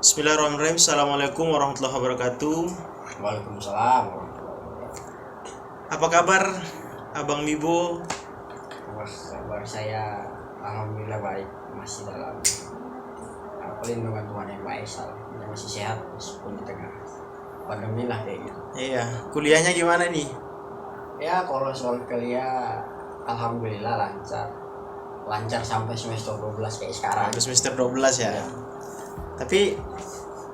Bismillahirrahmanirrahim. Assalamualaikum warahmatullahi wabarakatuh. Waalaikumsalam. Apa kabar Abang Mibo? Kabar saya alhamdulillah baik, masih dalam perlindungan Tuhan yang Maha Esa, masih sehat meskipun di tengah pandemi lah kayak gitu. Iya, kuliahnya gimana nih? Ya kalau soal kuliah alhamdulillah lancar sampai semester 12 kayak sekarang. Sampai semester 12 ya. Tapi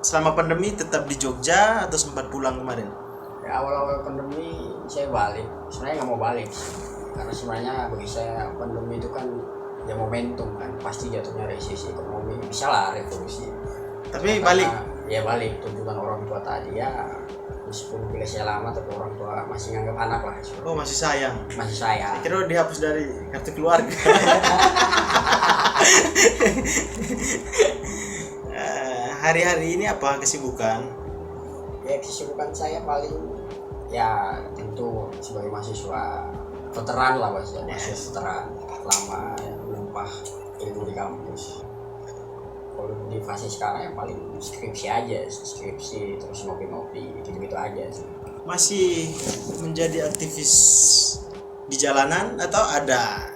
selama pandemi tetap di Jogja atau sempat pulang kemarin? Ya, awal-awal pandemi saya balik, sebenarnya nggak mau balik karena sebenarnya bagi saya pandemi itu kan ya momentum kan, pasti jatuhnya resesi ekonomi, bisa lah revolusi. Tapi Karena, balik? Ya balik, tuntutan orang tua tadi ya, meskipun kuliah saya lama tapi orang tua masih nganggap anak lah. Oh, masih sayang. Masih saya. Kira dihapus dari kartu keluarga. Hari-hari ini apa kesibukan? Ya kesibukan saya paling ya tentu sebagai mahasiswa veteran lah, mahasiswa veteran lama yang menumpah ilmu di kampus. Kalau di fase sekarang yang paling skripsi terus ngopi-ngopi gitu-gitu aja sih. Masih menjadi aktivis di jalanan atau ada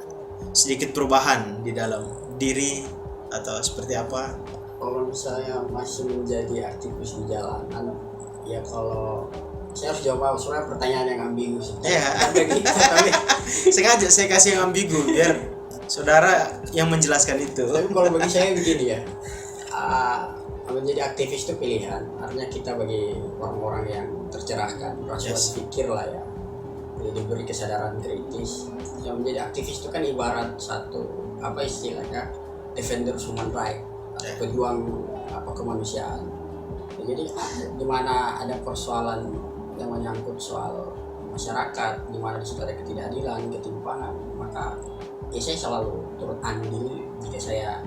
sedikit perubahan di dalam diri atau seperti apa? Kalau misalnya masih menjadi aktivis di jalanan, ya kalau saya harus jawab soalnya pertanyaan yang ambigu sih. Iya. Gitu, tapi Sengaja saya kasih yang ambigu biar saudara yang menjelaskan itu. kalau bagi saya begini ya, menjadi aktivis itu pilihan. Artinya kita bagi orang-orang yang tercerahkan, proses pikir lah ya, jadi diberi kesadaran kritis. Yang menjadi aktivis itu kan ibarat satu apa istilahnya defender human right, pejuang kemanusiaan. Jadi di mana ada persoalan yang menyangkut soal masyarakat, di mana di situ ada ketidakadilan, ketimpangan, maka ya saya selalu turut andil jika saya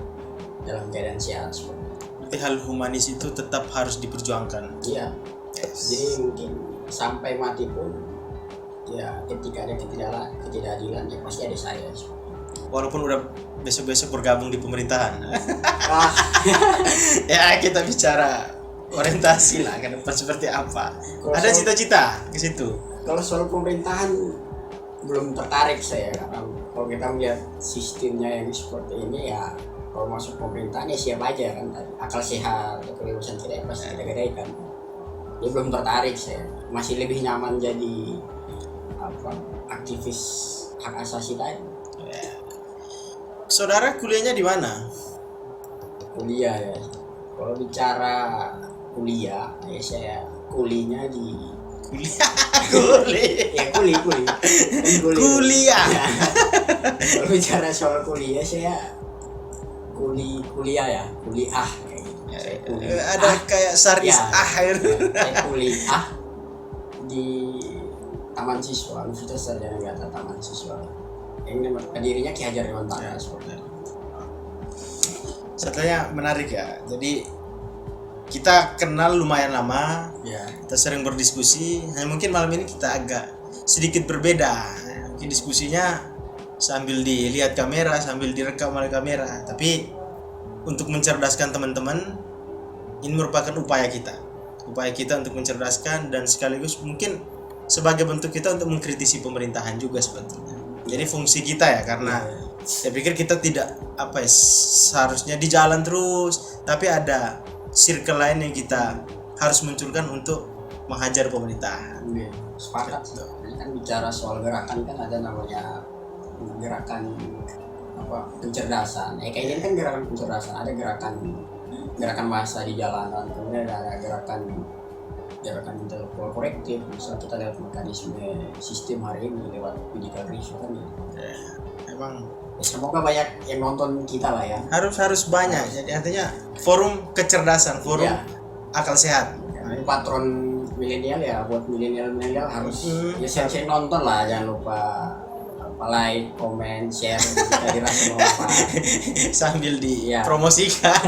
dalam keadaan sehat seperti itu. Tapi hal humanis itu tetap harus diperjuangkan. Iya. Jadi mungkin sampai mati pun ya ketika ada ketidakadilan ya pasti ada saya. Walaupun udah besok-besok bergabung di pemerintahan. Ah, Ya kita bicara orientasi lah ke depan seperti apa. Ada cita-cita ke situ. kalau soal pemerintahan belum tertarik saya, karena kalau kita melihat sistemnya yang seperti ini ya, kalau masuk pemerintahan ya siap aja kan, akal sehat atau kebebasan tidak pasti kita gadaikan. Dia belum tertarik saya, masih lebih nyaman jadi aktivis hak asasi tadi. Saudara kuliahnya di mana? Kuliah ya, kalau bicara kuliah ya saya kuliahnya di Kuliah. Kalau bicara soal kuliah saya kuliah kayak gitu. Saya Ada kayak saris Ya. akhir. Saya kuliah di Taman Siswa, Universitas Sarjana Negara Taman Siswa. Ini pendirinya Ki Hajar Dewantara seperti itu. Setelahnya menarik ya. Jadi kita kenal lumayan lama, Ya. kita sering berdiskusi. Hanya mungkin malam ini kita agak sedikit berbeda. Mungkin diskusinya sambil dilihat kamera, sambil direkam oleh kamera. Tapi untuk mencerdaskan teman-teman, ini merupakan upaya kita untuk mencerdaskan dan sekaligus mungkin sebagai bentuk kita untuk mengkritisi pemerintahan juga sebetulnya. Jadi fungsi kita ya, karena saya pikir kita tidak seharusnya di jalan terus, tapi ada circle lain yang kita harus munculkan untuk menghajar pemerintahan. Sepakat sih. Ini kan bicara soal gerakan kan ada namanya gerakan pencerdasan. Kayak ini kan gerakan pencerdasan, ada gerakan massa di jalanan, kemudian ada gerakan intelektual korektif. Misal kita lihat mekanisme sistem hari ini lewat judicial review kan gitu. Emang Semoga banyak yang nonton kita lah ya. harus banyak. Jadi artinya forum kecerdasan, forum akal sehat. Ini patron milenial ya, buat milenial harus ya share nonton lah, jangan lupa like, comment, share dari rasa manfaat Sambil dipromosikan.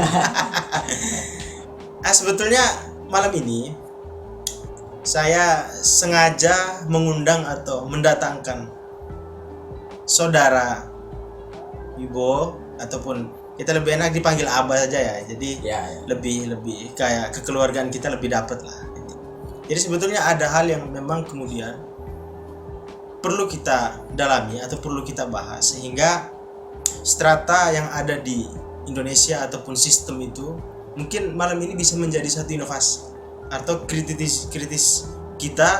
Sebetulnya malam ini saya sengaja mengundang atau mendatangkan saudara Wibo ataupun kita lebih enak dipanggil abah saja ya. Jadi Ya. lebih kayak kekeluargaan kita lebih dapat lah. Jadi sebetulnya ada hal yang memang kemudian perlu kita dalami atau perlu kita bahas sehingga strata yang ada di Indonesia ataupun sistem itu mungkin malam ini bisa menjadi satu inovasi atau kritis kita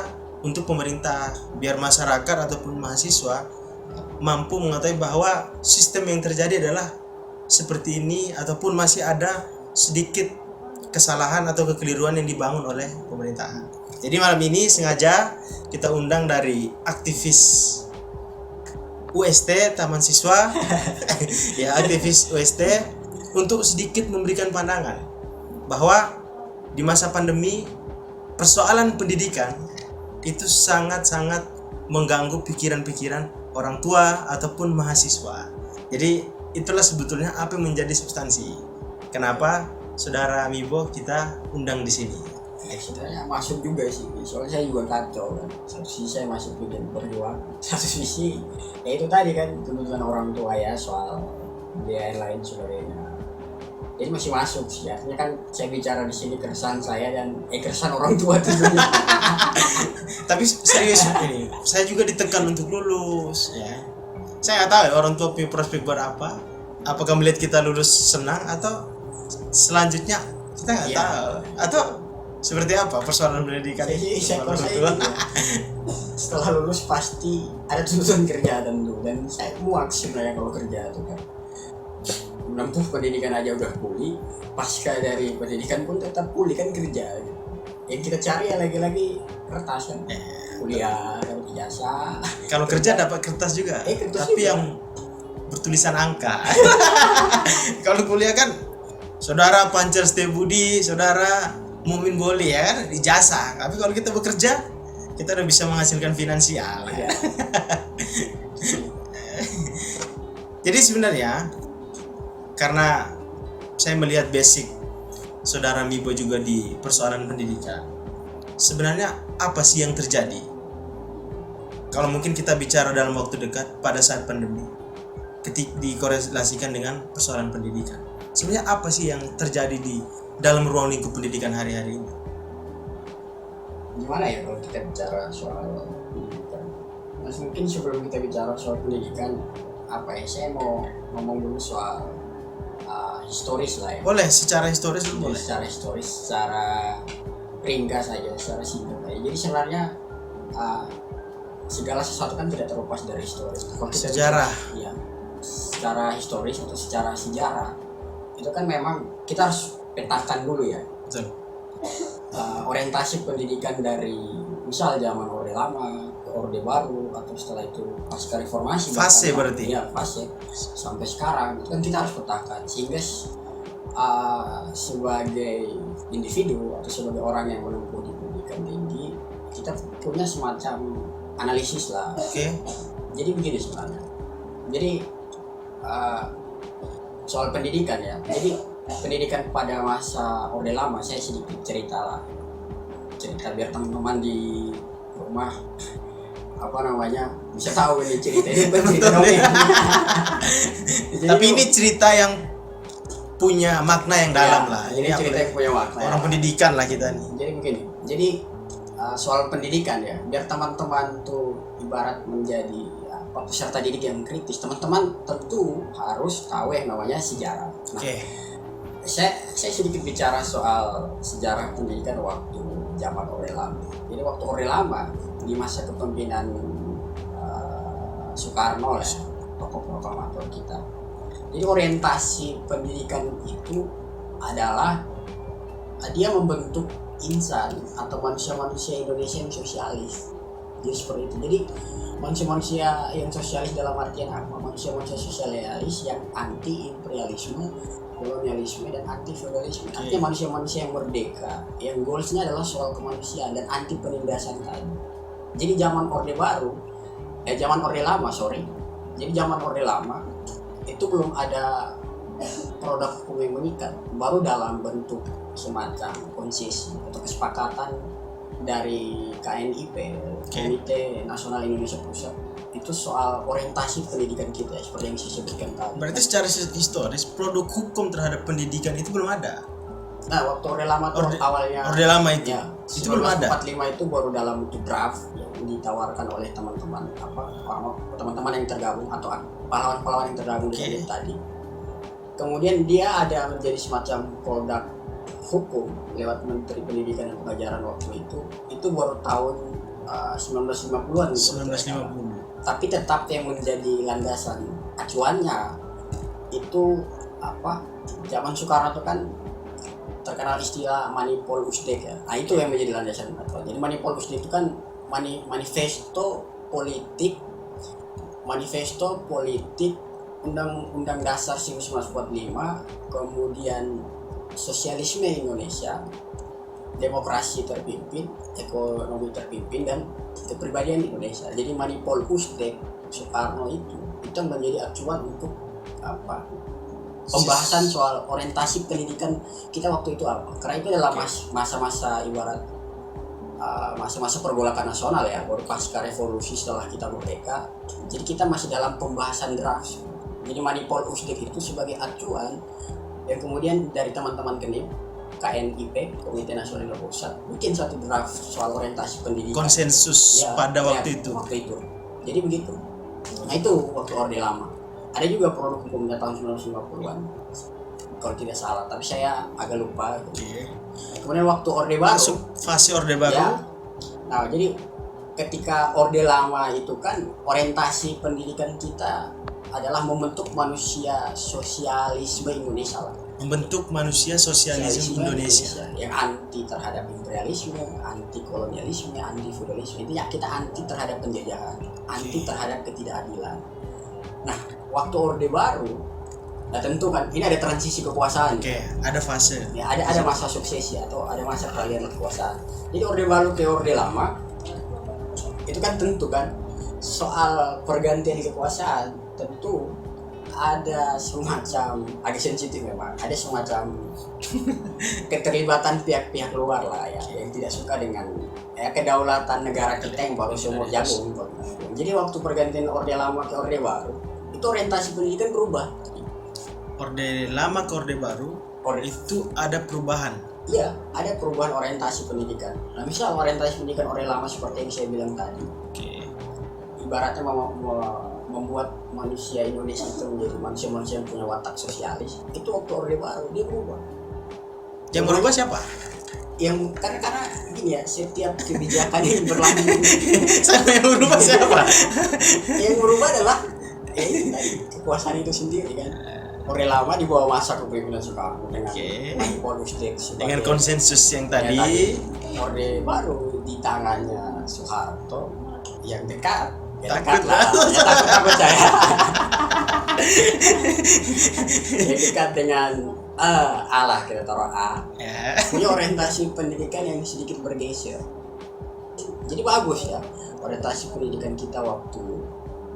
untuk pemerintah, biar masyarakat ataupun mahasiswa mampu mengetahui bahwa sistem yang terjadi adalah seperti ini ataupun masih ada sedikit kesalahan atau kekeliruan yang dibangun oleh pemerintahan. Jadi malam ini sengaja kita undang dari aktivis UST Taman Siswa ya, aktivis UST untuk sedikit memberikan pandangan bahwa di masa pandemi persoalan pendidikan itu sangat-sangat mengganggu pikiran-pikiran orang tua ataupun mahasiswa. Jadi itulah sebetulnya apa yang menjadi substansi kenapa Saudara Mibo kita undang di sini. Sebenarnya masuk juga sih, soalnya saya juga kacau kan. Satu sisi saya masuk di berjuang, satu sisi ya itu tadi kan tuntutan orang tua ya soal biaya lain sebagainya. Jadi masih masuk sih, artinya kan saya bicara di sini keresahan saya dan keresahan orang tua tentunya. Tapi serius ini, saya juga ditekan untuk lulus ya. Saya nggak tahu ya orang tua punya prospek buat apa. Apakah melihat kita lulus senang atau selanjutnya kita nggak tahu atau seperti apa persoalan pendidikan saya rasa itu setelah lulus pasti ada tuntutan kerja tentu, dan saya muak sebenarnya kalau kerja itu kan menempuh pendidikan aja udah pulih, pasca dari pendidikan pun tetap pulih kan kerja gitu. Yang kita cari ya lagi-lagi kertas kan, kuliah dapat ijazah, kalau kerja dapat kertas juga kertas tapi juga. yang bertulisan angka. Kalau kuliah kan Saudara Pancer Setebudi, Saudara Mumin Boli ya kan ijazah. Tapi kalau kita bekerja kita udah bisa menghasilkan finansial ya. Jadi sebenarnya karena saya melihat basic Saudara Mibo juga di persoalan pendidikan, sebenarnya apa sih yang terjadi kalau mungkin kita bicara dalam waktu dekat pada saat pandemi ketika dikorelasikan dengan persoalan pendidikan, sebenarnya apa sih yang terjadi di dalam ruang lingkup pendidikan hari-hari ini? Gimana ya kalau kita bicara soal pendidikan? Mas, mungkin sebelum kita bicara soal pendidikan, saya mau ngomong dulu soal historis lah ya. Boleh, secara historis boleh. Secara historis, secara ringkas saja, secara singkat aja. Jadi sebenarnya segala sesuatu kan tidak terlepas dari historis. Kalau kita Sejarah. Iya, secara historis atau secara sejarah itu kan memang kita harus petakan dulu ya. Betul. Orientasi pendidikan dari misal zaman Orde Lama ke Orde Baru atau setelah itu pasca reformasi Fase berarti. Ya, fase sampai sekarang itu kan kita harus petakan sehingga sebagai individu atau sebagai orang yang menempuh di pendidikan tinggi kita punya semacam analisis lah. Oke. Jadi begini sebenarnya. Jadi soal pendidikan ya. Jadi pendidikan pada masa Orde Lama saya sedikit cerita biar teman-teman di rumah bisa tahu ini cerita ini bukan cerita dongeng. Tapi ini cerita yang punya makna yang dalam lah. Ini cerita yang punya makna. Orang pendidikan lah kita nih. Jadi begini. Jadi soal pendidikan ya, biar teman-teman tuh ibarat menjadi peserta didik yang kritis, teman-teman tentu harus tahu yang namanya sejarah. Nah, saya sedikit bicara soal sejarah pendidikan waktu zaman Orde Lama. Jadi waktu Orde Lama di masa kepemimpinan Soekarno ya, tokoh proklamator kita. Jadi orientasi pendidikan itu adalah dia membentuk insan atau manusia-manusia Indonesia yang sosialis. Jadi seperti itu. Jadi manusia-manusia yang sosialis dalam artian apa? Manusia-manusia sosialis yang anti imperialisme, kolonialisme, dan anti feodalisme. Artinya manusia-manusia yang merdeka, yang goalsnya adalah soal kemanusiaan dan anti penindasan tadi. Jadi zaman Orde Lama. Jadi zaman Orde Lama itu belum ada produk hukum yang mengikat, baru dalam bentuk semacam konsesi atau kesepakatan dari KNIP, Komite Nasional Indonesia Pusat, itu soal orientasi pendidikan kita seperti yang saya sebutkan tadi. Berarti secara historis produk hukum terhadap pendidikan itu belum ada. Nah, waktu Orde Lama tuh awalnya Orde Lama itu. Ya, itu belum ada. 1945 itu baru dalam bentuk draft yang ditawarkan oleh teman-teman teman-teman yang tergabung atau pahlawan-pahlawan yang tergabung di Kadin tadi. Kemudian dia ada menjadi semacam produk hukum lewat Menteri Pendidikan dan Pengajaran waktu itu baru tahun 1950-an. 1950. Tapi tetap yang menjadi landasan acuannya itu zaman Soekarno kan terkenal istilah Manipol Usdek ya. Nah, itu yang menjadi landasan acuan. Jadi Manipol Usdek itu kan manifesto politik Undang-Undang Dasar 1945, kemudian sosialisme Indonesia, demokrasi terpimpin, ekonomi terpimpin, dan kepribadian Indonesia. Jadi Manipol Usdek Soekarno itu menjadi acuan untuk pembahasan soal orientasi pendidikan kita waktu itu apa. Karena itu adalah masa-masa ibarat masa-masa pergolakan nasional ya, baru pasca revolusi setelah kita merdeka. Jadi kita masih dalam pembahasan draft. Jadi Manipol Usdek itu sebagai acuan yang kemudian dari teman-teman KNIP, Komite Nasional Pusat, bikin satu draft soal orientasi pendidikan. Konsensus pada waktu itu. Jadi begitu. Nah, itu waktu Orde Lama. Ada juga produk hukumnya tahun 1950-an. Kalau tidak salah, tapi saya agak lupa. Kemudian waktu Orde Baru. Masuk fase Orde Baru. Ya. Nah, jadi ketika Orde Lama itu kan orientasi pendidikan kita adalah membentuk manusia sosialisme Indonesia lah. Membentuk manusia sosialisme Indonesia yang anti terhadap imperialisme, anti kolonialisme, anti feudalisme. Intinya kita anti terhadap penjajahan, anti terhadap ketidakadilan. Nah, waktu Orde Baru, nah tentu kan ini ada transisi kekuasaan. Ada fase. Ya, ada masa suksesi atau ada masa peralihan kekuasaan. Jadi Orde Baru ke Orde Lama itu kan tentu kan soal pergantian kekuasaan tentu ada semacam agak sensitif memang, ada semacam keterlibatan pihak-pihak luar lah ya yang tidak suka dengan kedaulatan negara kita yang baru seumur jagung. Jadi waktu pergantian Orde Lama ke Orde Baru itu orientasi pendidikan berubah. Orde Lama ke Orde Baru itu ada perubahan. Iya, ada perubahan orientasi pendidikan. Nah, misal orientasi pendidikan Orde Lama seperti yang saya bilang tadi. Ibaratnya membuat manusia Indonesia itu menjadi manusia-manusia yang punya watak sosialis. Itu waktu Orde Baru dia berubah. Yang berubah siapa? Yang karena gini ya, setiap kebijakan yang berlaku sama yang berubah siapa? Yang berubah adalah kekuasaan itu sendiri kan. Orde Lama di bawah masa kepemimpinan Soekarno dengan Manipol Usdek dengan konsensus yang tadi. Orde Baru di tangannya Soeharto yang dekat. Takut saya. Yang dekat dengan Allah, kita taruh A. Punya orientasi pendidikan yang sedikit bergeser. Jadi bagus ya orientasi pendidikan kita waktu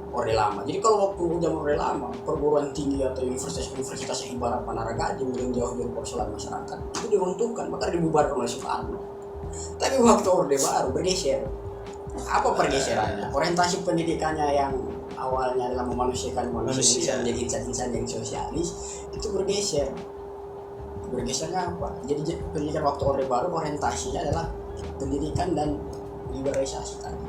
Orde Lama. Jadi kalau waktu zaman Orde Lama, perguruan tinggi atau universitas yang ibarat Menara Gading yang jauh dari persoalan masyarakat itu diruntuhkan, maka dibubarkan oleh Soekarno. Tapi waktu Orde Baru bergeser. Apa pergeserannya? Orientasi pendidikannya yang awalnya adalah memanusiakan manusia menjadi insan-insan yang sosialis itu bergeser. Bergesernya apa? Jadi pendidikan waktu Orde Baru orientasinya adalah pendidikan dan liberalisasi tadi.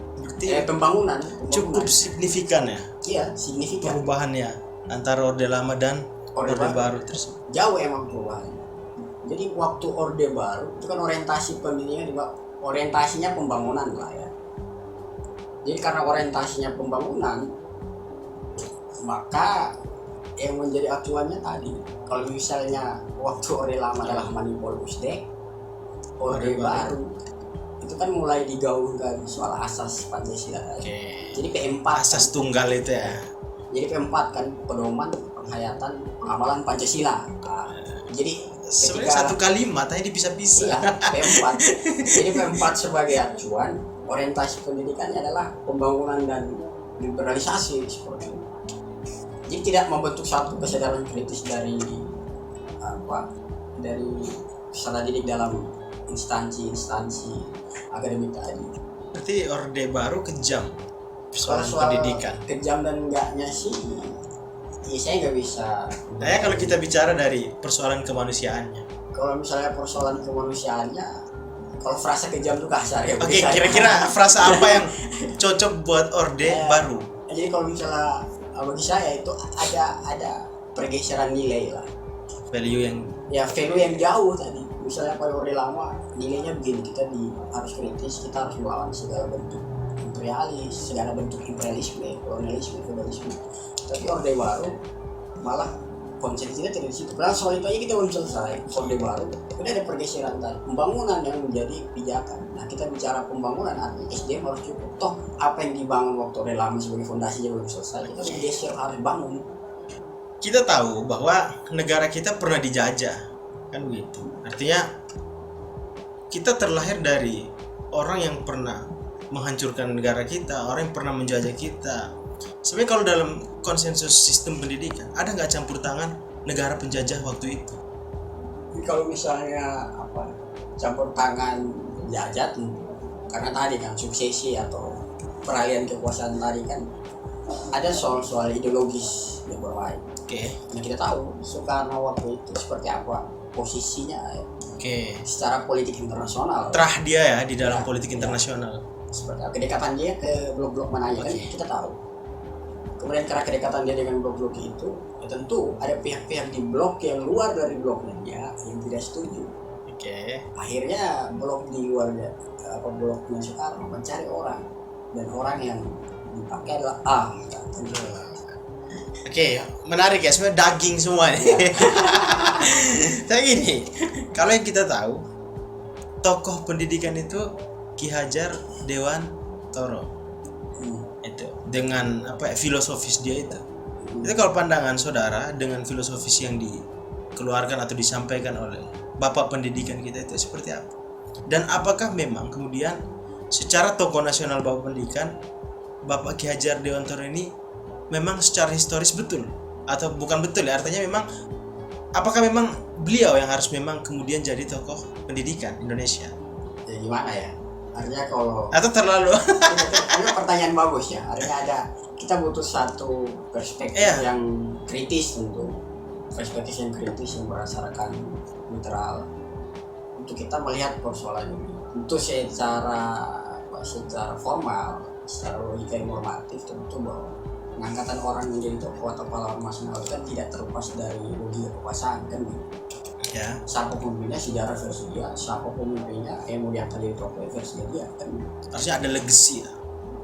Pembangunan cukup signifikan ya? Iya, signifikan. Perubahannya antara Orde Lama dan Orde Baru tersebut. Jauh emang perubahannya. Jadi waktu Orde Baru itu kan orientasi pendidikan juga orientasinya pembangunan lah ya. Jadi karena orientasinya pembangunan, maka yang menjadi acuannya tadi, kalau misalnya waktu Orde Lama adalah Manipol Usdek, Orde Baru itu kan mulai digaungkan soal asas Pancasila. Jadi P4 asas tunggal itu ya. Jadi P4 kan pedoman penghayatan pengamalan Pancasila. Jadi sebenarnya satu kalimat aja dipisah-pisah. Iya, P4. Jadi P4 sebagai acuan orientasi pendidikannya adalah pembangunan dan liberalisasi seperti itu. Jadi tidak membentuk satu kesadaran kritis dari peserta didik dalam instansi akademik tadi. Berarti Orde Baru kejam. persoalan soal pendidikan. kejam dan enggaknya sih, ya saya nggak bisa. Nah, kalau kita bicara dari persoalan kemanusiaannya. Kalau misalnya persoalan kemanusiaannya, kalau frasa kejam itu kasar ya. Oke, kira-kira frasa apa yang cocok buat orde baru? Jadi kalau misalnya bagi saya itu ada pergeseran nilai lah. Value yang Value yang jauh tadi. Misalnya kalau orde lama nilainya begini, kita harus kritis, kita harus melawan segala bentuk imperialis, segala bentuk imperialisme, kolonialisme, feudalisme. Tapi orde baru malah konsep kita tidak di situ. Padahal soal itu aja kita belum selesai. Orde baru udah ada pergeseran tadi, pembangunan yang menjadi pijakan. Nah, kita bicara pembangunan, artinya SDM harus cukup. Toh apa yang dibangun waktu orde lama sebagai fondasinya belum selesai, kita bergeser harus bangun. kita tahu bahwa negara kita pernah dijajah, kan begitu. Artinya kita terlahir dari orang yang pernah menghancurkan negara kita, orang yang pernah menjajah kita. Sebenarnya kalau dalam konsensus sistem pendidikan, ada nggak campur tangan negara penjajah waktu itu? Kalau misalnya campur tangan penjajah, karena tadi kan suksesi atau peralihan kekuasaan tadi kan ada soal-soal ideologis yang bermain. Oke. Nah, kita tahu Soekarno waktu itu seperti apa posisinya secara politik internasional. Terah dia ya di dalam politik internasional. Seperti apa kedekatan dia ke blok-blok mana aja kan kita tahu. Kemudian karena kedekatan dia dengan blok-blok itu, ya tentu ada pihak-pihak di blok yang luar dari bloknya dia yang tidak setuju. Akhirnya blok di luar bloknya Soekarno mencari orang, dan orang yang dipakai adalah menarik ya, sebenarnya daging semua nih. Tapi gini, kalau yang kita tahu tokoh pendidikan itu Ki Hajar Dewantoro. Itu dengan filosofis dia itu. Itu kalau pandangan saudara dengan filosofis yang dikeluarkan atau disampaikan oleh Bapak pendidikan kita itu seperti apa? Dan apakah memang kemudian secara tokoh nasional Bapak pendidikan Bapak Ki Hajar Dewantoro ini memang secara historis betul atau bukan betul ya, artinya memang apakah memang beliau yang harus memang kemudian jadi tokoh pendidikan Indonesia? Ya gimana ya, artinya kalau atau terlalu ini pertanyaan bagus ya, artinya kita butuh satu perspektif yang kritis, tentu perspektif yang kritis yang berdasarkan netral untuk kita melihat persoalan ini. Tentu secara formal, secara logika yang normatif, tentu bahwa pengangkatan orang menjadi tokoh atau pahlawan nasional itu kan tidak terlepas dari logika kekuasaan kan gitu. Siapa pemimpinnya, sejarah versi dia, siapa pemimpinnya yang mau diangkat jadi tokoh versi dia kan. Harusnya ada legacy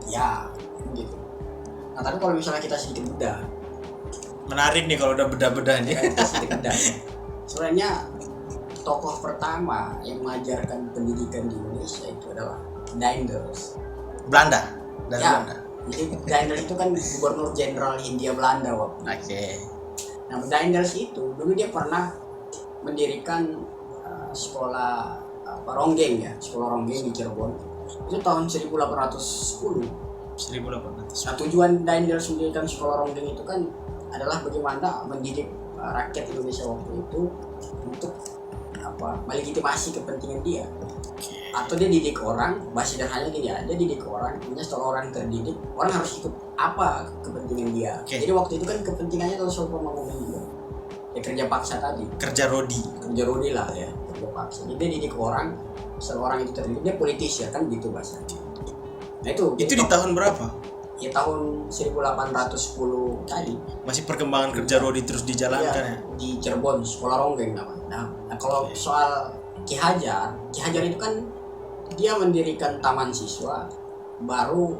ya gitu. Nah, tapi kalau misalnya kita sedikit bedah, menarik nih kalau udah bedah-bedah nih. Kita sedikit bedah. Sebenarnya tokoh pertama yang mengajarkan pendidikan di Indonesia itu adalah Daendels. Belanda. Belanda. Jadi Daendels itu kan gubernur jenderal Hindia Belanda waktu. Nah, Daendels itu dulu dia pernah mendirikan sekolah Ronggeng ya, sekolah Ronggeng di Cirebon. Itu tahun 1810. Nah, tujuan Daendels mendirikan sekolah Ronggeng itu kan adalah bagaimana mendidik rakyat Indonesia waktu itu untuk melegitimasi kepentingan dia. Atau dia didik orang, bahasa sederhananya gini ya, dia didik orang, setelah orang terdidik, orang harus ikut apa kepentingan dia. Jadi waktu itu kan kepentingannya adalah soal pembangunan juga. Ya kerja paksa tadi. Kerja rodi lah ya, kerja paksa. Jadi dia didik orang, setelah orang itu terdidik, dia politis ya kan gitu bahasanya. Nah itu di tahun berapa? Ya tahun 1810 tadi. Masih perkembangan kerja rodi terus dijalankan ya? Di Cirebon, sekolah Ronggeng namanya. Nah kalau soal Ki Hajar itu kan dia mendirikan taman siswa baru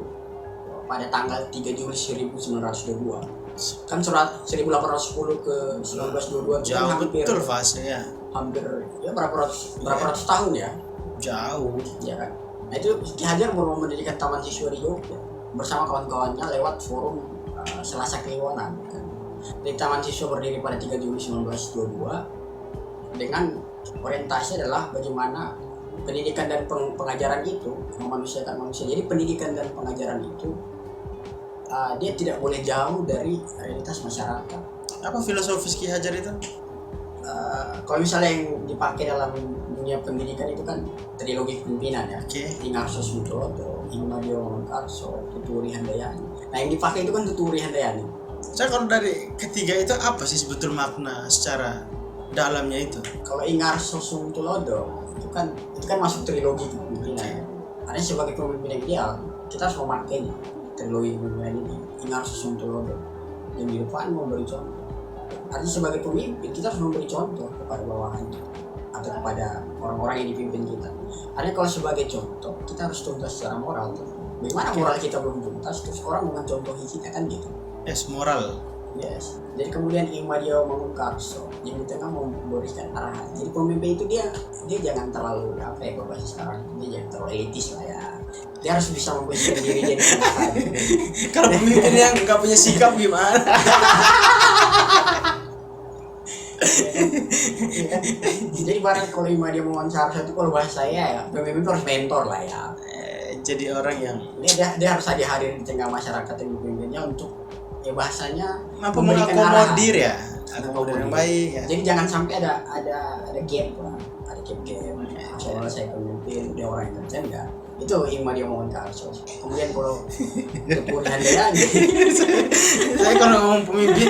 pada tanggal 3 Juli 1922. Kan surat 1810 ke 1922 jauh kan betul fasenya. Hampir ya berapa ratus tahun ya? Jauh. Ya kan. Nah itu Ki Hajar baru mendirikan taman siswa di Jogja bersama kawan-kawannya lewat forum Selasa Kliwonan kan. Di taman siswa berdiri pada 3 Juli 1922 dengan orientasi adalah bagaimana pendidikan dan pengajaran itu memanusiakan manusia. Jadi pendidikan dan pengajaran itu dia tidak boleh jauh dari realitas masyarakat. Apa filosofis Ki Hajar itu? Kalau misalnya yang dipakai dalam dunia pendidikan itu kan trilogi kepemimpinan ya. Oke. Ingarso Sudrodo, Ingmadio Mangunkarso, Tuturi Handayani. Nah yang dipakai itu kan Tuturi Handayani. Saya kalau dari ketiga itu apa sih sebetul makna secara dalamnya itu? Kalau Ingarso Sudrodo itu kan masuk trilogi kepemimpinan. Karena sebagai pemimpin yang ideal kita harus memakai trilogi kepemimpinan ini. Ingarso Sudrodo yang di depan memberi contoh. Artinya sebagai pemimpin kita harus memberi contoh kepada bawahan atau kepada orang-orang yang dipimpin kita. Artinya kalau sebagai contoh kita harus tuntas secara moral. Bagaimana moral kita belum tuntas terus orang mencontohi kita kan gitu. Yes, moral. Yes. Jadi kemudian Ingmadio Mangunkarso yang di tengah memberikan arahan. Jadi pemimpin itu dia jangan terlalu apa ya kalau bahasa sekarang dia jangan terlalu elitis lah ya. Dia harus bisa memposisikan diri jadi penguasa. Kalau pemimpin yang nggak punya sikap gimana? Jadi barang kalau Ingmadio Mangunkarso itu kalau bahasa saya ya pemimpin itu harus mentor lah ya. Jadi orang yang Dia harus saja hadir di tengah masyarakat yang dipimpinnya untuk ya bahasanya mampu memberikan mengakomodir arahan. ya, akomodir yang baik ya. Jadi jangan sampai ada gap lah, ada gap. Soalnya saya pemimpin, dia orang yang kerja enggak. Itu Ingmadio Mangunkarso. Kemudian kalau Tuturi Handayani, Saya kalau ngomong pemimpin,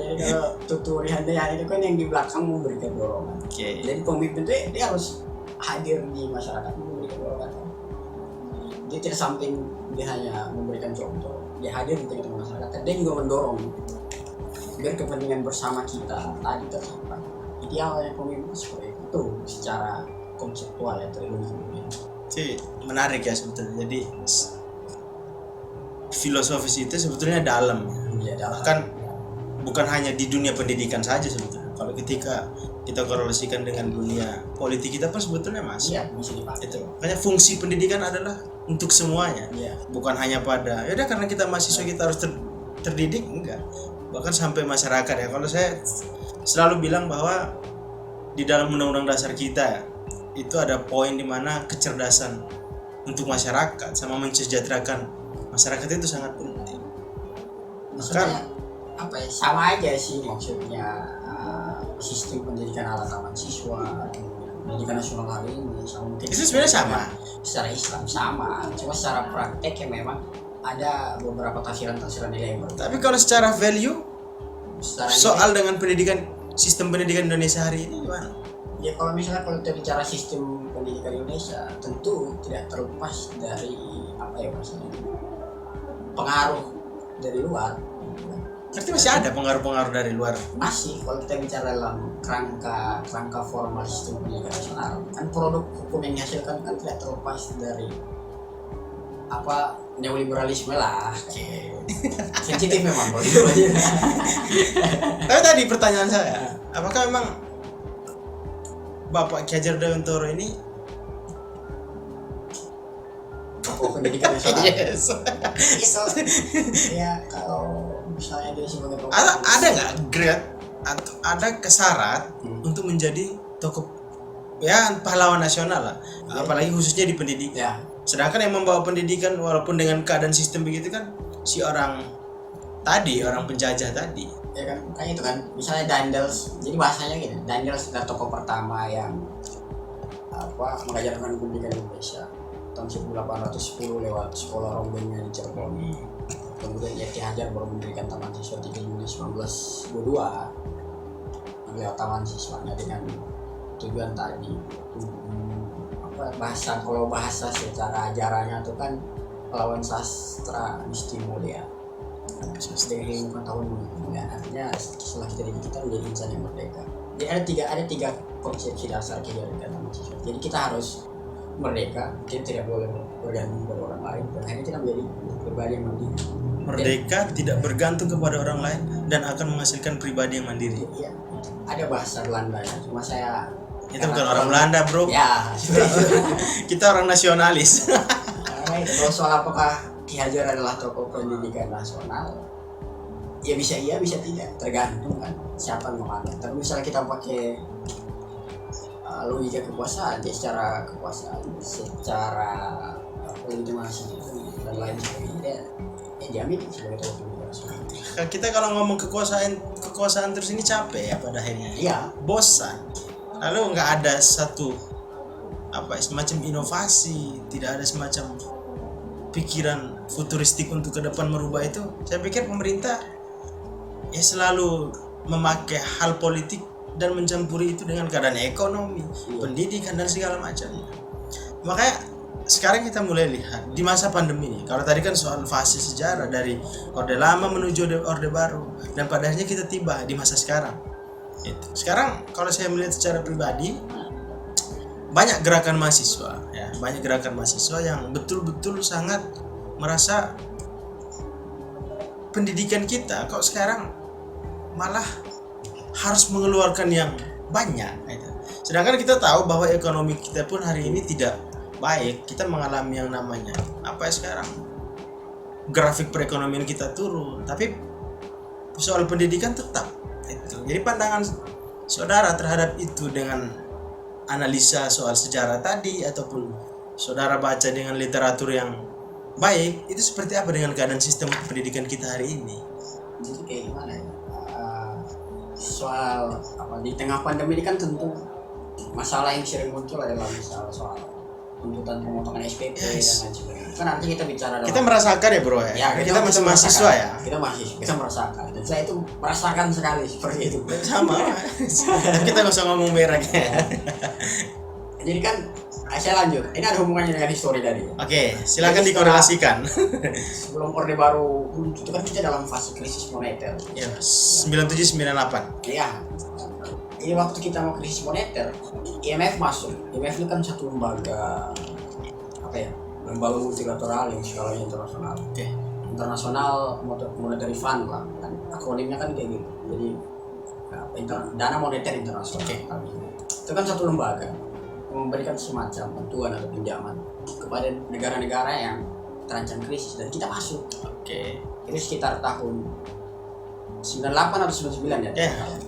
jadi kalau Tuturi Handayani itu kan yang di belakang memberikan dorongan. Oke. Jadi pemimpin itu dia harus hadir di masyarakat memberikan dorongan. Dia tidak samping dia hanya memberikan contoh, dia hadir di tengah-tengah masyarakat dan dia juga mendorong biar kepentingan bersama kita tadi tercapai. Idealnya pemimpin seperti itu secara konseptual ya trilogi ini. Jadi menarik ya sebetulnya. Jadi filosofis itu sebetulnya dalam. Ya, Bahkan bukan hanya di dunia pendidikan saja sebetulnya. Kalau ketika kita korelasikan dengan dunia politik kita pun sebetulnya masih bisa dipakai. itu. Makanya fungsi pendidikan adalah untuk semuanya. Iya. Bukan hanya pada ya udah karena kita mahasiswa kita harus terdidik, enggak. Bahkan sampai masyarakat ya. Kalau saya selalu bilang bahwa di dalam undang-undang dasar kita itu ada poin di mana kecerdasan untuk masyarakat sama mensejahterakan masyarakat itu sangat penting. Maksudnya apa ya, sama aja sih maksudnya sistem pendidikan ala taman siswa, pendidikan nasional hari ini sama mungkin Itu sebenarnya sama. Secara Islam sama, cuma secara praktek ya memang ada beberapa tafsiran-tafsiran nilai yang berbeda. Tapi kalau secara value Secara soal dengan pendidikan, sistem pendidikan Indonesia hari ini gimana? ya kalau misalnya kalau kita bicara sistem pendidikan Indonesia tentu tidak terlepas dari apa ya maksudnya pengaruh dari luar. Berarti masih ada pengaruh-pengaruh dari luar. Masih kalau kita bicara dalam kerangka formal sistem pendidikan nasional kan produk hukum yang dihasilkan kan tidak terlepas dari apa neoliberalisme lah. Sensitif memang kalau gitu. Tapi tadi pertanyaan saya, apakah memang Bapak Ki Hajar Dewantoro ini Tokoh pendidikan nasional. yes. Ya kalau misalnya dia sebagai tokoh ada nggak grade atau ada kesarat untuk menjadi tokoh ya pahlawan nasional lah, apalagi khususnya di pendidikan. ya Sedangkan yang membawa pendidikan walaupun dengan keadaan sistem begitu kan si orang tadi, orang penjajah tadi. ya kan kayak itu kan misalnya Daendels, jadi bahasanya gini, Daendels adalah tokoh pertama yang apa mengajarkan pendidikan Indonesia tahun 1810 lewat sekolah Rombengnya di Cirebon. Kemudian Ki Hajar baru mendirikan Taman Siswa 3 Juni 1922 lewat Taman Siswanya dengan tujuan tadi apa bahasa, kalau bahasa secara ajarannya itu kan lawan sastra Nistimulia dari pengetahuan ya, artinya setelah kita didik kita menjadi insan yang merdeka. Jadi ada tiga konsepsi dasar kehidupan Taman Siswa. Jadi kita harus merdeka, kita tidak boleh bergantung pada orang lain dan akhirnya kita menjadi pribadi yang mandiri. Merdeka tidak bergantung kepada orang lain dan akan menghasilkan pribadi yang mandiri. Iya, ada bahasa Belanda ya, cuma saya Itu bukan orang Belanda, bro. Ya, Kita orang nasionalis. karena itu kalau soal apakah Ki Hajar adalah tokoh pendidikan nasional, ya bisa iya bisa tidak, tergantung kan siapa yang memandang. Tapi misalnya kita pakai logika kekuasaan, ya secara kekuasaan, secara legitimasi dan lain sebagainya, ya jamin sebagai tokoh pendidikan nasional. Kita kalau ngomong kekuasaan terus ini capek ya pada akhirnya. Iya, Bosan. lalu nggak ada satu semacam inovasi, tidak ada semacam pikiran futuristik untuk ke depan merubah itu. Saya pikir pemerintah ya selalu memakai hal politik dan mencampuri itu dengan keadaan ekonomi, pendidikan dan segala macamnya. Makanya sekarang kita mulai lihat di masa pandemi ini. Kalau tadi kan soal fase sejarah dari Orde Lama menuju Orde Baru, dan pada akhirnya kita tiba di masa sekarang. Sekarang kalau saya melihat secara pribadi, banyak gerakan mahasiswa yang betul-betul sangat merasa pendidikan kita kok sekarang malah harus mengeluarkan yang banyak. Sedangkan kita tahu bahwa ekonomi kita pun hari ini tidak baik. Kita mengalami yang namanya sekarang grafik perekonomian kita turun, tapi soal pendidikan tetap itu. Jadi pandangan saudara terhadap itu dengan analisa soal sejarah tadi ataupun saudara baca dengan literatur yang baik, itu seperti apa dengan keadaan sistem pendidikan kita hari ini? Jadi kayak gimana ya? Soal di tengah pandemi ini kan tentu masalah yang sering muncul adalah soal tuntutan pemotongan SPP dan lain sebagainya. Kan nanti kita bicara kita merasakan ya bro ya, kita masih mahasiswa ya. Kita merasakan. Dan saya itu merasakan sekali seperti itu. Sama. Kita nggak usah ngomong merek ya. Jadi kan saya lanjut. Ini ada hubungannya dengan histori tadi. Oke, silakan dikorelasikan. Sebelum Orde Baru itu kan kita dalam fase krisis moneter. Ya, 97-98. Iya. Ini waktu kita mau krisis moneter, IMF masuk. IMF itu kan satu lembaga lembaga multilateral yang skalanya internasional. Oke. International Monetary Fund lah, kan akronimnya kan kayak gitu. Jadi dana moneter internasional. Oke. Itu kan satu lembaga yang memberikan semacam bantuan atau pinjaman kepada negara-negara yang terancam krisis, dan kita masuk. Oke. Ini sekitar tahun 98 atau 99 ya.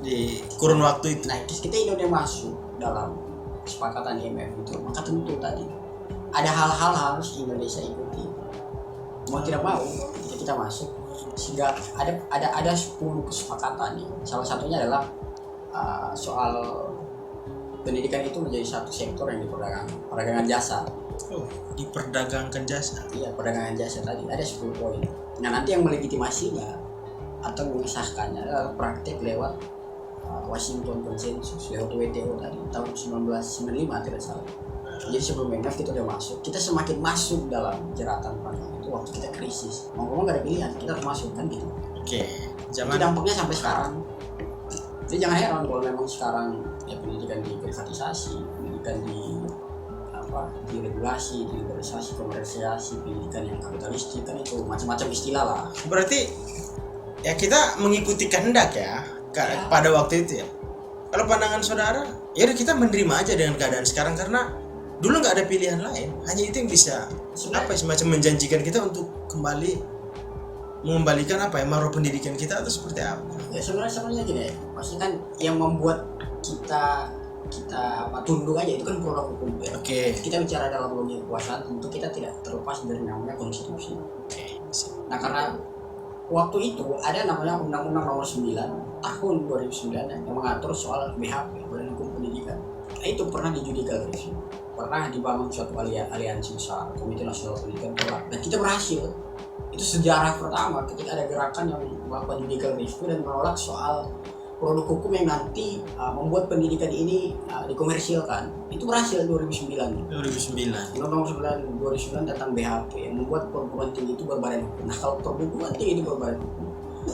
Di kurun waktu itu. Nah, kita Indonesia masuk dalam kesepakatan IMF itu, maka tentu tadi ada hal-hal harus Indonesia ikuti. Mau tidak mau kita masuk, sehingga ada 10 kesepakatan nih. Salah satunya adalah soal pendidikan itu menjadi satu sektor yang perdagangan jasa. Diperdagangkan jasa. Iya, perdagangan jasa tadi ada 10 poin. Nah, nanti yang melegitimasinya atau mengesahkannya adalah praktik lewat Washington Consensus, lewat WTO tadi tahun 1995 tidak salah. Jadi sebelum IMF kita udah masuk, kita semakin masuk dalam jeratan perang itu waktu kita krisis. Ngomong gak ada pilihan, kita harus masuk kan gitu. Oke. Jadi dampaknya sampai sekarang. Jadi jangan heran kalau memang sekarang ya pendidikan diprivatisasi, pendidikan diregulasi, liberalisasi, komersialisasi, pendidikan yang kapitalistik, kan itu macam-macam istilah lah. Berarti ya kita mengikuti kehendak ya pada waktu itu ya. Kalau pandangan saudara, ya udah kita menerima aja dengan keadaan sekarang karena dulu nggak ada pilihan lain. Hanya itu yang bisa semacam menjanjikan kita untuk kembali mengembalikan marwah pendidikan kita atau seperti apa? Ya sebenarnya gini, maksudnya kan yang membuat kita tunduk aja itu kan produk hukum ya. Oke. Kita bicara dalam logika kekuasaan, tentu kita tidak terlepas dari namanya konstitusi. Nah, karena waktu itu ada namanya Undang-Undang Nomor 9 tahun 2009 yang mengatur soal BHP, Badan Hukum Pendidikan. Nah, itu pernah dijudicial review, pernah dibangun suatu aliansi besar, Komite Nasional Pendidikan tolak, dan kita berhasil. Itu sejarah pertama ketika ada gerakan yang melakukan judicial review dan menolak soal produk hukum yang nanti membuat pendidikan ini dikomersilkan. Itu berhasil 2009. 2009. Undang-Undang 2009 tentang BHP yang membuat perguruan tinggi itu berbadan hukum. Nah, kalau perguruan tinggi itu berbadan hukum,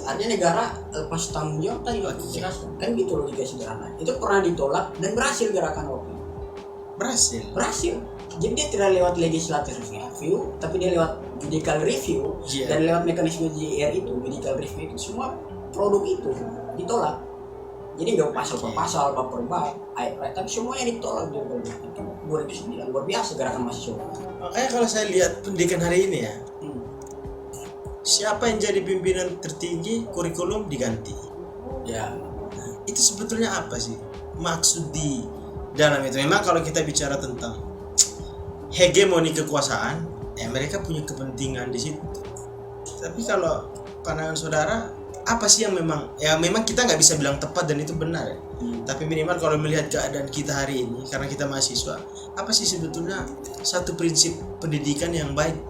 artinya negara lepas tanggung jawab tadi dijelaskan. Kan gitu logika sederhana. Itu pernah ditolak dan berhasil gerakan waktu. Berhasil. Jadi dia tidak lewat legislative review, tapi dia lewat judicial review dan lewat mekanisme JR itu, judicial review itu semua produk itu ditolak. Jadi nggak pasal per pasal, bab per bab, tapi semuanya ditolak di 2009. Luar biasa gerakan mahasiswa. Makanya kalau saya lihat pendidikan hari ini ya, siapa yang jadi pimpinan tertinggi, kurikulum diganti. Ya. Nah, itu sebetulnya apa sih maksud di dalam itu? Memang kalau kita bicara tentang hegemoni kekuasaan, ya mereka punya kepentingan di situ. Tapi kalau pandangan saudara, apa sih yang memang kita nggak bisa bilang tepat dan itu benar ya. Tapi minimal kalau melihat keadaan kita hari ini karena kita mahasiswa, apa sih sebetulnya satu prinsip pendidikan yang baik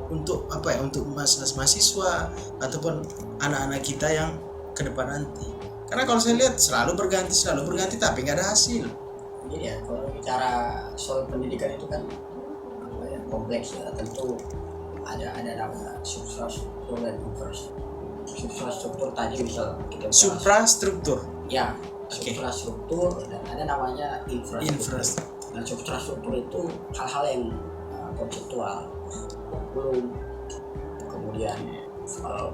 untuk untuk mahasiswa ataupun anak-anak kita yang ke depan nanti. Karena kalau saya lihat selalu berganti tapi nggak ada hasil. Jadi ya kalau bicara soal pendidikan itu kan kompleks ya, tentu ada namanya suprastruktur dan infrastruktur. Suprastruktur tadi misal kita bahas, suprastruktur ya suprastruktur dan ada namanya infrastruktur. Dan suprastruktur itu hal-hal yang konseptual, kurikulum, kemudian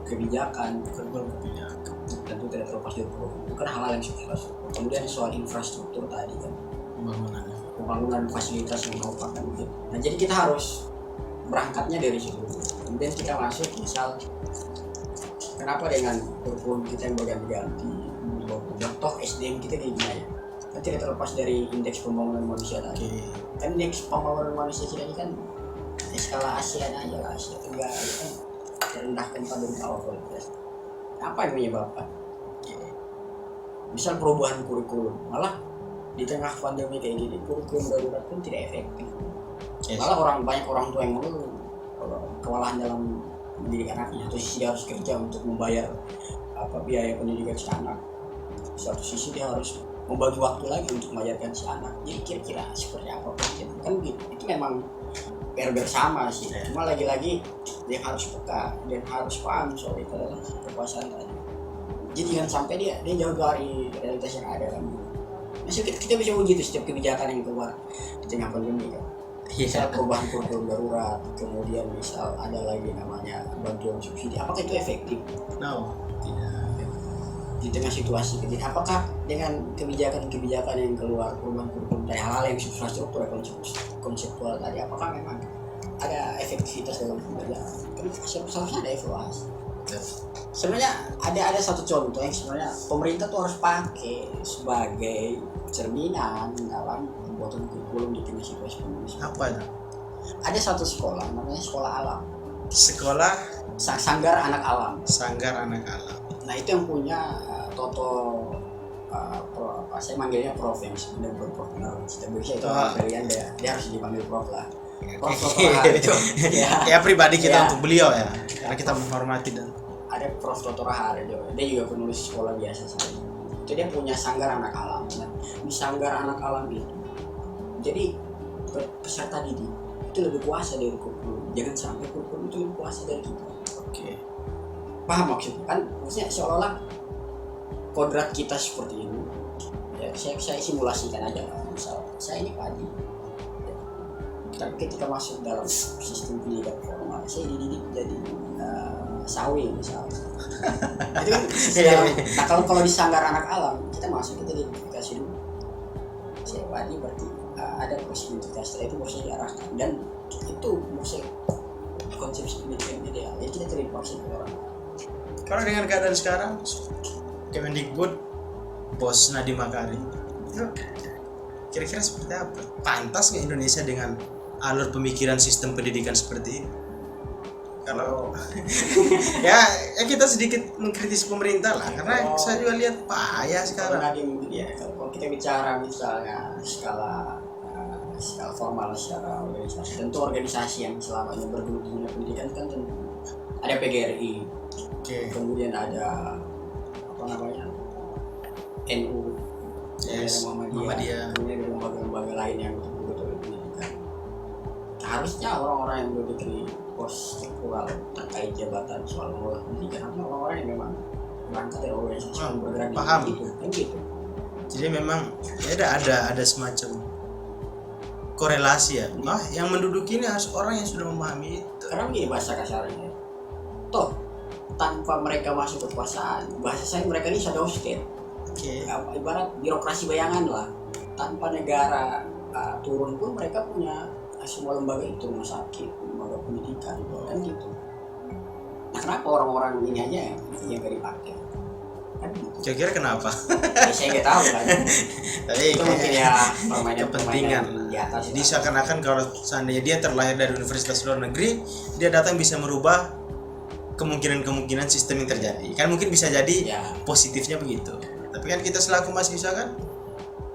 kebijakan tentu tidak terlepas dari kurikulum, itu kan hal-hal yang suprastruktur. Kemudian soal infrastruktur tadi kan pembangunan fasilitas yang merupakan gitu. Nah jadi kita harus berangkatnya dari situ. Kemudian kita masuk misal kenapa dengan kurikulum kita yang berganti-ganti, toh SDM kita kayak gimana ya? Kan tidak terlepas dari indeks pembangunan manusia tadi. Kan indeks pembangunan manusia kita ini kan skala ASEAN aja lah, Asia Tenggara kan terendahkan pada bawah kualitas. Apa yang menyebabkan? Misal perubahan kurikulum, malah di tengah pandemi kayak gini kurikulum darurat pun tidak efektif. Malah banyak orang tua yang mengeluh kewalahan dalam mendidik anaknya. Satu sisi dia harus kerja untuk membayar biaya pendidikan si anak, satu sisi dia harus membagi waktu lagi untuk mengajarkan si anak. Jadi kira-kira seperti apa kan gitu. Itu memang PR bersama sih. Cuma lagi-lagi dia harus peka dan harus paham soal itu adalah kekuasaan tadi. Jadi jangan sampai dia jauh dari realitas yang ada kan. Maksudnya kita bisa uji tuh setiap kebijakan yang keluar di tengah pandemi kan. Misal perubahan kurikulum darurat, kemudian misal ada lagi namanya bantuan subsidi, apakah itu efektif? No, tidak. Di tengah situasi begini, apakah dengan kebijakan yang keluar perubahan kurikulum dari hal-hal yang infrastruktur konseptual tadi, apakah memang ada efektivitas dalam pembelajaran? Kan seharusnya ada evaluasi. Sebenarnya ada satu contoh yang sebenarnya pemerintah tuh harus pakai sebagai cerminan dalam pembuatan kurikulum di tengah situasi pandemi. Apa itu? Ada satu sekolah namanya sekolah alam. Sanggar Anak Alam. Sanggar Anak Alam. Nah itu yang punya Toto saya manggilnya Prof yang sebenarnya Prof kita bisa itu kalian dia harus dipanggil Prof lah. Prof Toto itu ya pribadi kita untuk beliau ya karena kita menghormati dan ada Prof Toto Raharjo, dia juga penulis sekolah biasa saja. Itu dia punya Sanggar Anak Alam. Nah, di Sanggar Anak Alam itu, jadi peserta didik itu lebih kuasa dari kurikulum. Jangan sampai kurikulum itu lebih kuasa dari kita. Oke. Paham maksudnya? Kan maksudnya seolah-olah kodrat kita seperti ini. Ya, saya simulasikan aja lah. Misal saya ini padi. Tapi ketika masuk dalam sistem pendidikan formal, saya dididik jadi sawi misalnya. Itu kan nah kalau di Sanggar Anak Alam kita masuk kita diidentifikasi dulu. Saya padi berarti ada proses identitas, setelah itu proses diarahkan dan itu proses konsepsi pendidikan ideal. Jadi kita terpaksa ke orang. Kalau dengan keadaan sekarang Kemendikbud Bos Nadiem Makarim itu kira-kira seperti apa? Pantas nggak Indonesia dengan alur pemikiran sistem pendidikan seperti ini? Kalau ya kita sedikit mengkritisi pemerintah lah karena saya juga lihat payah sekarang. Kalau kita bicara misalnya skala formal secara organisasi, tentu organisasi yang selama ini bergelut di dunia pendidikan kan tentu ada PGRI, kemudian ada NU, Muhammadiyah, kemudian ada lembaga-lembaga lain yang betul-betul pendidikan. Harusnya orang-orang yang berdiri pos struktural terkait jabatan soal mengelola pendidikan atau orang-orang yang memang berangkat dari organisasi yang bergerak di gitu. Jadi memang ya ada semacam korelasi ya. Yang menduduki ini harus orang yang sudah memahami itu. Karena begini bahasa kasarnya. Toh tanpa mereka masuk kekuasaan, bahasa saya mereka ini shadow state. Ibarat birokrasi bayangan lah. Tanpa negara turun pun mereka punya semua lembaga itu, rumah sakit, lembaga pendidikan, kan gitu. Nah kenapa orang-orang ini aja yang gak dipakai? Kan gitu. Kira-kira kenapa? Ya, saya nggak tahu kan. Tapi itu mungkin ya kepentingan di atas. Jadi seakan-akan kalau seandainya dia terlahir dari universitas luar negeri, dia datang bisa merubah kemungkinan sistem yang terjadi. Kan mungkin bisa jadi Ya. positifnya begitu. Tapi kan kita selaku mahasiswa kan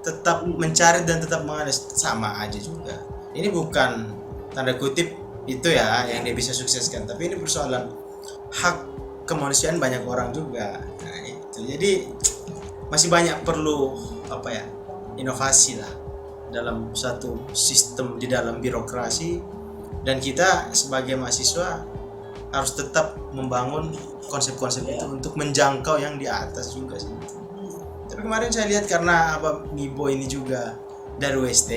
tetap mencari dan tetap menganalisis, sama aja juga. Ini bukan tanda kutip itu ya yang dia bisa sukseskan, tapi ini persoalan hak kemanusiaan banyak orang juga. Nah, itu. Jadi masih banyak perlu inovasi lah dalam satu sistem di dalam birokrasi, dan kita sebagai mahasiswa harus tetap membangun konsep-konsep itu untuk menjangkau yang di atas juga sih. Tapi kemarin saya lihat karena Mibo ini juga dari UST,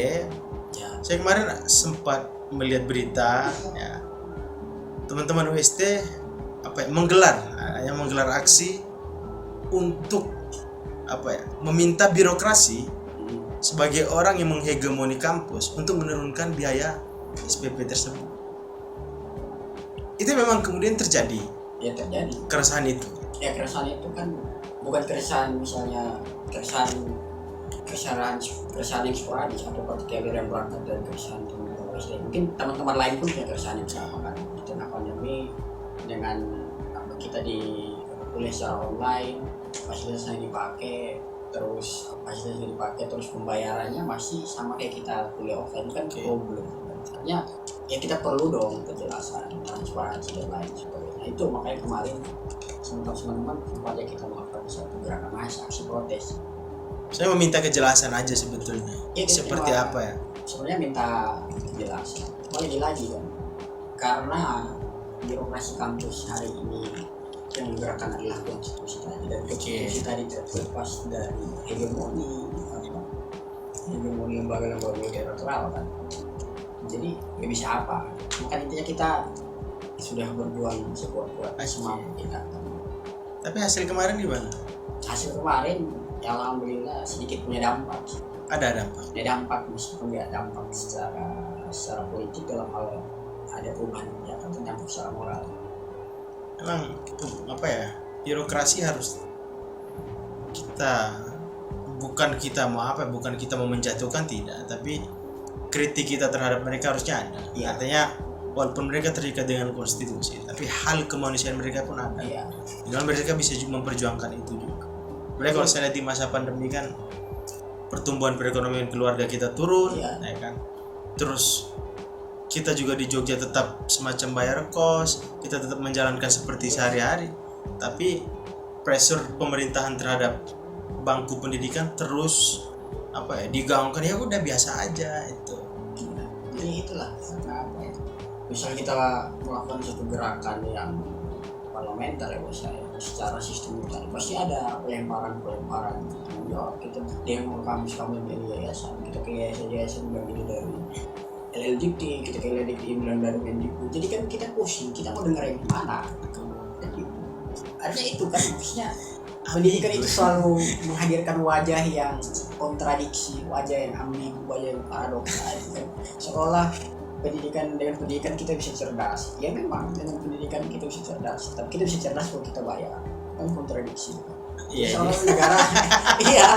saya kemarin sempat melihat berita ya, teman-teman UST menggelar aksi untuk meminta birokrasi sebagai orang yang menghegemoni kampus untuk menurunkan biaya SPP tersebut. Itu memang kemudian terjadi. Ya terjadi. Keresahan itu. Ya keresahan itu kan bukan keresahan misalnya keresahan yang sporadis atau ketika yang berangkat dari keresahan teman-teman UST. Mungkin teman-teman lain pun punya keresahan yang sama kan. Di tengah pandemi dengan kita di kuliah secara online, fasilitasnya dipakai, terus pembayarannya masih sama kayak kita kuliah offline kan problem. Artinya ya kita perlu dong penjelasan, transparansi dan lain sebagainya. Itu makanya kemarin teman-teman supaya kita melakukan satu gerakan massa aksi protes. Saya meminta kejelasan aja sebetulnya. Ya, seperti apa ya? Sebenarnya minta kejelasan. Lagi kan, karena birokrasi kampus hari ini yang menggerakkan adalah konstitusi tadi, dan konstitusi tadi terlepas dari hegemoni lembaga-lembaga multilateral kan. Jadi nggak bisa apa. Maka intinya kita sudah berjuang sekuat-kuat semampu kita. Tapi hasil kemarin gimana? Hasil kemarin ya alhamdulillah sedikit punya dampak. Ada dampak. Ada dampak meskipun nggak dampak secara politik dalam hal ada perubahan ya, kan dampak secara moral. Emang birokrasi harus bukan kita mau menjatuhkan, tidak, tapi kritik kita terhadap mereka harusnya ada. Ya. Artinya walaupun mereka terikat dengan konstitusi, tapi hal kemanusiaan mereka pun ada. Ya. Dan mereka bisa memperjuangkan itu juga. Mereka kalau saya lihat di masa pandemi kan pertumbuhan perekonomian keluarga kita turun, ya kan. Terus kita juga di Jogja tetap semacam bayar kos, kita tetap menjalankan seperti sehari-hari. Tapi pressure pemerintahan terhadap bangku pendidikan terus digaungkan, ya udah biasa aja itu. Jadi itulah karena misalnya kita melakukan satu gerakan yang parlementer ya secara sistem tadi pasti ada pelemparan jawab. Kita demo kamu dari yayasan, kita ke yayasan begitu dari LLDT, kita ke LLDT bilang dari Mendikbud. Jadi kan kita pusing, kita mau dengar yang mana. Jadi artinya itu kan maksudnya pendidikan itu selalu menghadirkan wajah yang kontradiksi, wajah yang ambigu, wajah yang paradoks. Kan? Seolah dengan pendidikan kita bisa cerdas. Ya memang dengan pendidikan kita bisa cerdas, tapi kita bisa cerdas kalau kita bayar. Kan kontradiksi. Iya. Seolah negara. Iya.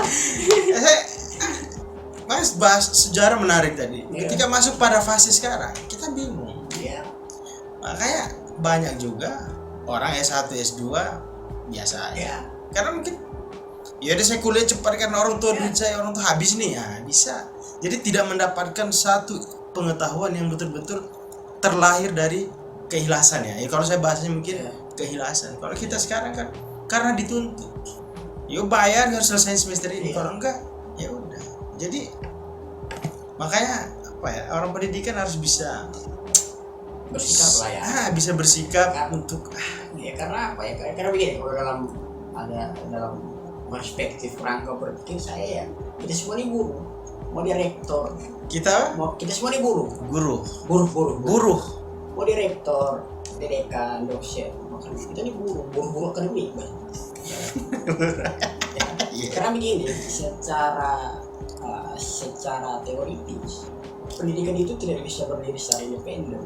Mas bahas sejarah menarik tadi. Iya. Ketika masuk pada fase sekarang, kita bingung. Iya. Makanya banyak juga orang S1, S2 biasa aja. Iya. Karena mungkin ya udah saya kuliah cepat karena orang tua duit saya, orang tua habis nih ya, bisa. Jadi tidak mendapatkan satu pengetahuan yang betul-betul terlahir dari keikhlasan ya. Kalau saya bahasanya mungkin keikhlasan. Kalau kita sekarang kan karena dituntut. Yuk bayar harus selesai semester ini. Kalau enggak ya udah. Jadi makanya orang pendidikan harus bisa bersikap lah ya. Bisa bersikap untuk ya karena karena begini, kalau dalam perspektif rangka berpikir saya ya, kita semua ini buruh, mau dia rektor, kita semua ini buruh, mau dia rektor, dekan, dosen, makanya kita ini buruh akademik ya. Karena begini, secara teoritis pendidikan itu tidak bisa berdiri secara independen.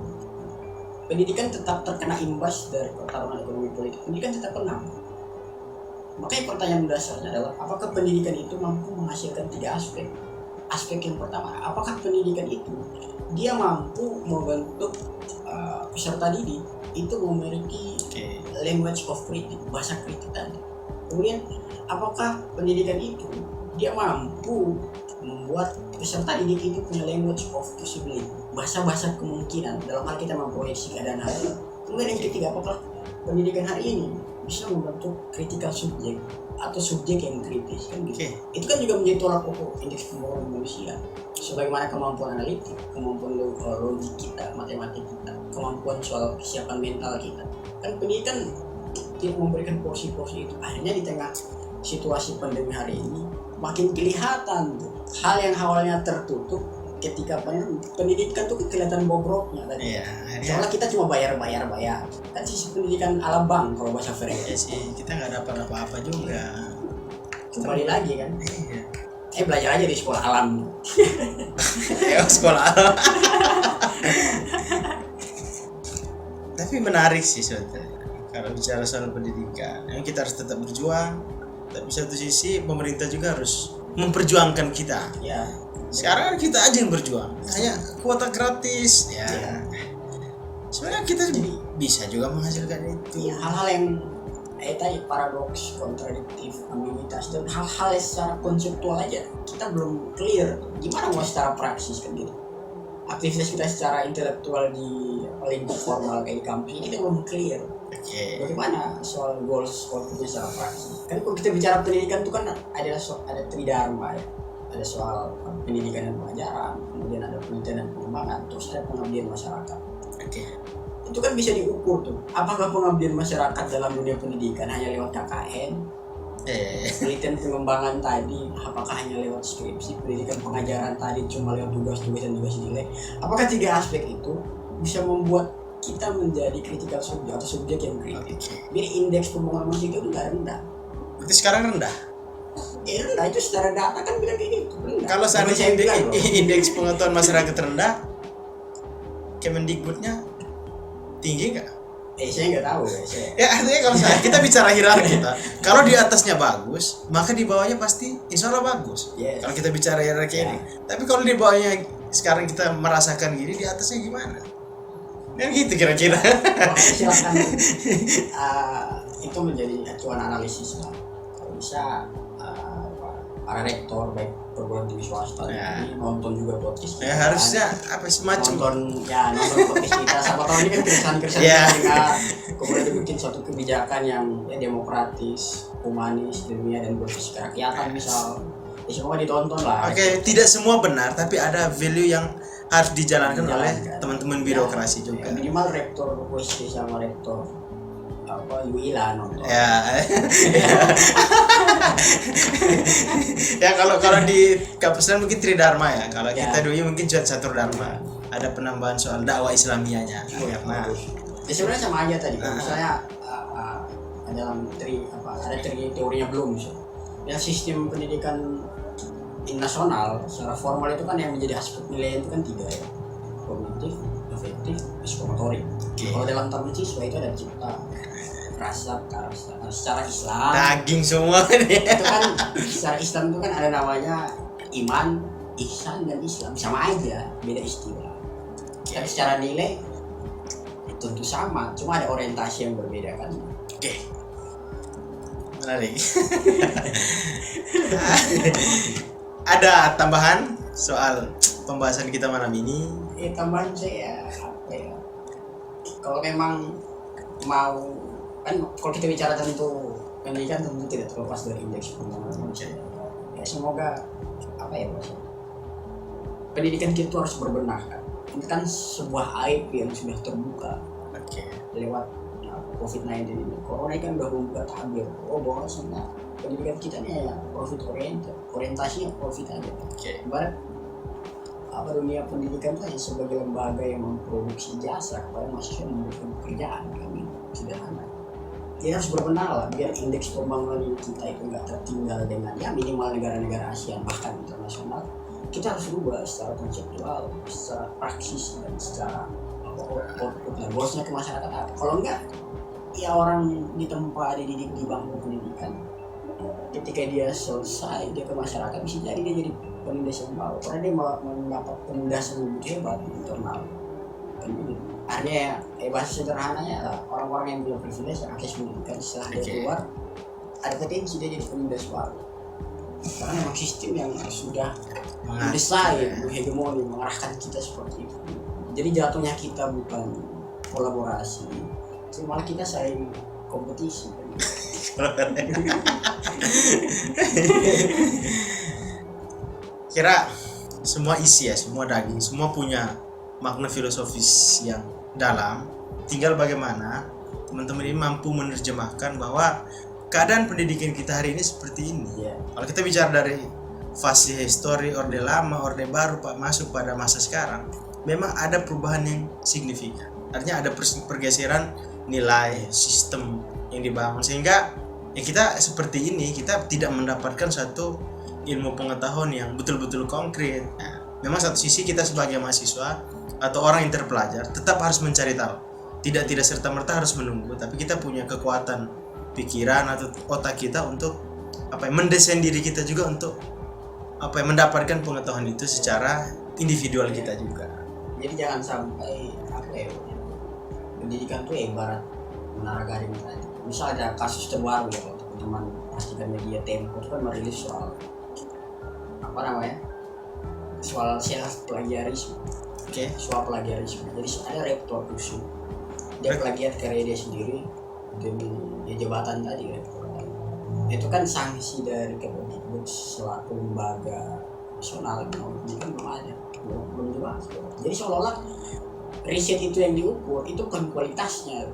Pendidikan tetap terkena imbas dari pertarungan ekonomi politik. Pendidikan tetap kena. Makanya pertanyaan dasarnya adalah apakah pendidikan itu mampu menghasilkan 3 aspek. Aspek yang pertama, apakah pendidikan itu dia mampu membentuk peserta didik itu memiliki language of kritik, bahasa kritik tadi. Kemudian apakah pendidikan itu dia mampu membuat peserta didik itu punya language of possibility, bahasa kemungkinan dalam hal kita memproyeksi keadaan hari ini. Kemudian yang ketiga, apakah pendidikan hari ini bisa membentuk critical subject atau subjek yang kritis kan gitu. Itu kan juga menjadi tolak ukur indeks pembangunan manusia. Sebagaimana kemampuan analitik, kemampuan logik kita, matematik kita, kemampuan soal kesiapan mental kita. Kan pendidikan tidak memberikan porsi-porsi itu. Akhirnya di tengah situasi pandemi hari ini makin kelihatan tuh hal yang awalnya tertutup ketika pendidikan tuh kelihatan bobroknya tadi. Soalnya kita cuma bayar. Kan sisi pendidikan ala bank kalau bahasa French. Ya sih, kita nggak dapat apa-apa juga. Kembali lagi kan. Belajar aja di sekolah alam. Sekolah alam. Tapi menarik sih sebetulnya kalau bicara soal pendidikan. Yang kita harus tetap berjuang. Tapi satu sisi pemerintah juga harus memperjuangkan kita. Ya. Sekarang kan kita aja yang berjuang. Hanya kuota gratis. Ya. Sebenarnya kita bisa juga menghasilkan itu. Ya, hal-hal yang tadi paradoks, kontradiktif, ambiguitas dan hal-hal secara konseptual aja kita belum clear. Gimana mau secara praksis kan gitu? Aktivitas kita secara intelektual di lingkup formal kayak di kampus ini kita belum clear. Bagaimana soal goals outputnya secara praksis? Kan kalau kita bicara pendidikan itu kan ada tridharma ya. Ada soal pendidikan dan pengajaran, kemudian ada penelitian dan pengembangan, terus ada pengabdian masyarakat. Itu kan bisa diukur tuh. Apakah pengabdian masyarakat dalam dunia pendidikan hanya lewat KKN? Penelitian pengembangan tadi apakah hanya lewat skripsi? Pendidikan pengajaran tadi cuma lewat tugas-tugas dan tugas nilai? Apakah tiga aspek itu bisa membuat kita menjadi critical subject atau subjek yang kritis? Jadi indeks pembangunan manusia itu udah rendah. Berarti sekarang rendah? Rendah itu secara data kan bilang kayak gitu. Rendah. Kalau seandainya indeks pengetahuan masyarakat rendah, Kemendikbudnya tinggi nggak? Saya nggak tahu ya. Artinya kalau kita bicara hierarki kita, kalau di atasnya bagus, maka di bawahnya pasti insya Allah bagus. Kalau kita bicara hierarki ini, tapi kalau di bawahnya sekarang kita merasakan gini, di atasnya gimana? Kan gitu kira-kira. Silakan. Itu menjadi acuan analisis lah. Kalau bisa para rektor baik perguruan tinggi swasta ini nonton juga podcast kita. Harusnya apa semacam nonton podcast kita. Siapa tahu ini kan keresahan dengar. Kemudian dibikin suatu kebijakan yang demokratis, humanis, ilmiah dan berbasis kerakyatan misal. Semua ditonton lah. Tidak semua benar, tapi ada value yang harus dijalankan oleh teman-teman birokrasi juga. Minimal rektor UST sama rektor UI lah nonton. Kalau di kampusnya mungkin tridharma ya. Kalau kita dulu mungkin cuma satu dharma. Ada penambahan soal dakwah Islamianya. Karena sebenarnya sama aja tadi. Misalnya dalam ada teorinya belum sih. Ya sistem pendidikan nasional secara formal itu kan yang menjadi aspek nilai itu kan 3 ya. Kognitif, afektif, psikomotorik. Kalau dalam tabel siswa itu ada cipta, rasa, secara Islam daging semua nih. Itu kan secara Islam itu kan ada namanya iman, ihsan dan Islam, sama aja, beda istilah. Tapi secara nilai tentu sama, cuma ada orientasi yang berbeda kan. Menarik. Ada tambahan soal pembahasan kita malam ini? Tambahan saya apa ya? Kalau memang mau kan kalau kita bicara tentu pendidikan tentu tidak terlepas dari indeks pembangunan manusia. Ya semoga pendidikan kita harus berbenah kan. Ini kan sebuah aib yang sudah terbuka lewat COVID-19 ini. Corona kan udah membuat tabir. Bahwasanya pendidikan kita ini ya profit oriented, orientasinya profit aja. Barat dunia pendidikan itu hanya sebagai lembaga yang memproduksi jasa kepada mahasiswa yang memberikan pekerjaan kami sederhana. Dia harus berbenah lah biar indeks pembangunan kita itu nggak tertinggal dengan minimal negara-negara ASEAN bahkan internasional. Kita harus rubah secara konseptual, secara praksis dan secara output dan goalsnya ke masyarakat apa. Kalau enggak, orang ditempa dididik di bangku pendidikan. Ketika dia selesai dia ke masyarakat bisa jadi dia jadi penindas yang baru karena dia mendapat penindasan yang lebih hebat di internal. Artinya bahasa sederhananya orang-orang yang belum privilege yang akses pendidikan setelah dia keluar ada potensi dia jadi penindas baru karena memang sistem yang sudah mendesain, menghegemoni, mengarahkan kita seperti itu. Jadi jatuhnya kita bukan kolaborasi, malah kita saling kompetisi. Kira semua isi ya, semua daging, semua punya makna filosofis yang dalam. Tinggal bagaimana teman-teman ini mampu menerjemahkan bahwa keadaan pendidikan kita hari ini seperti ini. Kalau kita bicara dari fase histori, orde lama, orde baru, Pak, masuk pada masa sekarang, memang ada perubahan yang signifikan. Artinya ada pergeseran nilai, sistem yang dibangun, sehingga ya kita seperti ini, kita tidak mendapatkan satu ilmu pengetahuan yang betul-betul konkret. Nah, memang satu sisi kita sebagai mahasiswa atau orang yang terpelajar tetap harus mencari tahu. Tidak serta-merta harus menunggu, tapi kita punya kekuatan pikiran atau otak kita untuk mendesain diri kita juga untuk mendapatkan pengetahuan itu secara individual kita juga. Jadi jangan sampai pendidikan itu ibarat menara garing tadi. Misal ada kasus terbaru ya, teman-teman pastikan media Tempo itu kan merilis soal soal self plagiarisme. Soal plagiarisme. Jadi ada rektor USU, dia plagiat karya dia sendiri demi jabatan tadi rektor. Itu kan sanksi dari Kemendikbud selaku lembaga nasional ini kan belum ada, belum jelas. Jadi seolah-olah riset itu yang diukur itu bukan kualitasnya.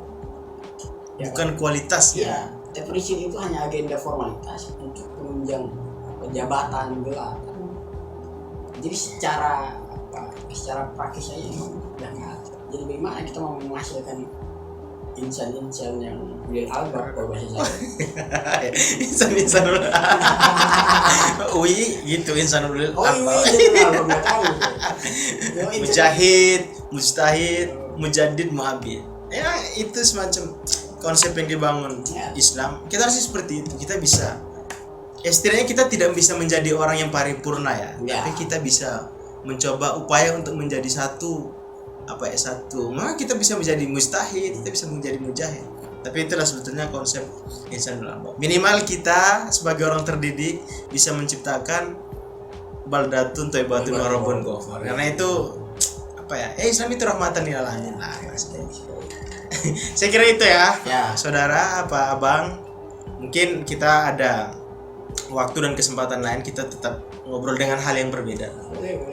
Bukan kualitasnya. Ya, tapi riset itu hanya agenda formalitas untuk menunjang jabatan gelar. Jadi secara praktis aja udah nggak ada. Jadi bagaimana kita mau menghasilkan insan-insan yang Ulil Albab kalau bahasa saya. Insan gitu, insan Ulil Albab. Nggak tahu. Mujahid, mujtahid, mujaddid, mu'abid. Ya itu semacam konsep yang dibangun Islam. Kita harus seperti itu. Kita bisa. Setidaknya kita tidak bisa menjadi orang yang paripurna ya. Tapi kita bisa mencoba upaya untuk menjadi satu. Maka kita bisa menjadi mujtahid, kita bisa menjadi mujahid. Tapi itulah sebetulnya konsep insan ulama. Minimal kita sebagai orang terdidik bisa menciptakan baldatun thayyibatun wa rabbun ghafur. Karena itu Islam itu rahmatan lil alamin. Saya kira itu ya. Saudara, abang, mungkin kita ada waktu dan kesempatan lain kita tetap ngobrol dengan hal yang berbeda.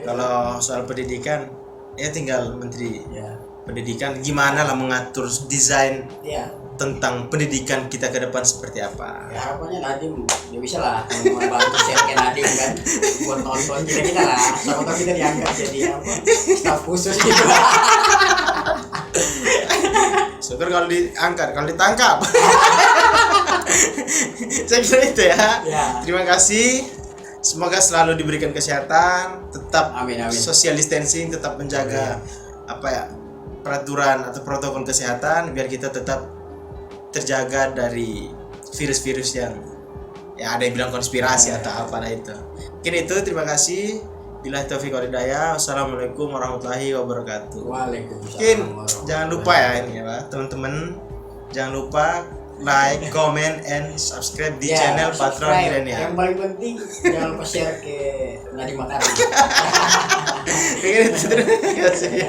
Kalau soal pendidikan tinggal Menteri Pendidikan gimana lah mengatur desain tentang pendidikan kita ke depan seperti apa. Ya harapannya Nadiem ya bisa lah membantu share ke Nadiem kan buat nonton kita lah. Sama kita diangkat jadi staf khusus gitu. Syukur kalau diangkat, kalau ditangkap. Saya kira itu ya. Terima kasih. Semoga selalu diberikan kesehatan, tetap social distancing, tetap menjaga peraturan atau protokol kesehatan biar kita tetap terjaga dari virus-virus yang ada yang bilang konspirasi atau apa itu. Mungkin itu, terima kasih. Billahi taufiq wal hidayah. Wassalamualaikum warahmatullahi wabarakatuh. Waalaikumsalam. Mungkin jangan lupa ya ini teman-teman, jangan lupa like, comment, and subscribe di channel Patron Milenial. Yang paling penting jangan lupa share ke Nadiem Makarim. Terima kasih.